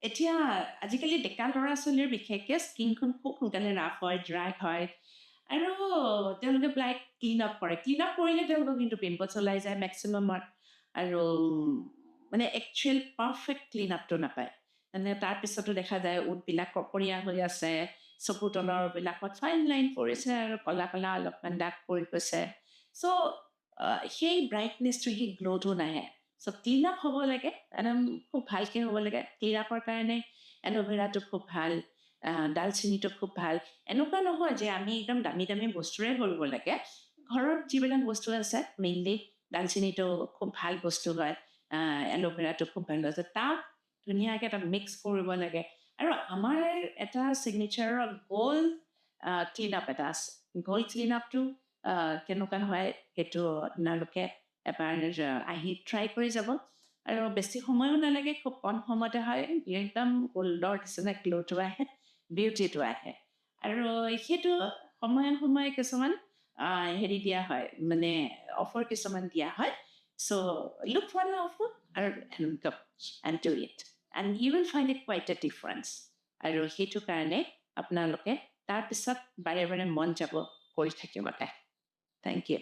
এতিয়া আজিকালি ডেকা ল'ৰা-ছোৱালীৰ বিশেষকে স্কিনখন খুব সোনকালে ৰাফ হয়, ড্ৰাই হয় আৰু তেওঁলোকে প্ৰায় ক্লিন আপ কৰে। ক্লিন আপ কৰিলে তেওঁলোকৰ কিন্তু পিম্পলছ ওলাই যায় মেক্সিমামৰ আৰু মানে একচুৱেল পাৰফেক্ট ক্লিন আপটো নাপায়। মানে তাৰপিছতো দেখা যায় ওঁঠবিলাক ককৰীয়া হৈ আছে, চকুৰ তলৰবিলাকত ফাইন লাইন পৰিছে আৰু ক'লা ক'লা অলপমান দাগ পৰি গৈছে। চ' সেই ব্ৰাইটনেছটো, সেই গ্ল'টো নাহে। চ' ক্লিন আপ হ'ব লাগে, একদম খুব ভালকে হ'ব লাগে। ক্লিন আপৰ কাৰণে এল'ভেৰাটো খুব ভাল, ডালচেনিটো খুব ভাল। এনেকুৱা নহয় যে আমি একদম দামী দামী বস্তুৰে কৰিব লাগে। ঘৰত যিবিলাক বস্তু আছে মেইনলি ডালচেনিটো খুব ভাল বস্তু হয়, এল'ভেৰাটো খুব ভাল বস্তু। তাক ধুনীয়াকৈ তাত মিক্স কৰিব লাগে। আৰু আমাৰ এটা ছিগনেচাৰৰ গ'ল্ড ক্লিন আপ এটা আছে। গ'ল্ড ক্লিন আপটো কেনেকুৱা হয় সেইটো আপোনালোকে এবাৰ আহি ট্ৰাই কৰি যাব। আৰু বেছি সময়ো নালাগে, খুব কম সময়তে হয়, একদম গ'ল্ডৰ নিচিনা গ্ল'টো আহে, বিউটিটো আহে। আৰু সেইটো সময়ে সময়ে কিছুমান হেৰি দিয়া হয়, মানে অফাৰ কিছুমান দিয়া হয়। So' look for the offer and do it. And you will find it quite a difference. আৰু সেইটো কাৰণে আপোনালোকে তাৰপিছত বাৰে বাৰে মন যাব কৰি থাকিবলৈ। Thank you.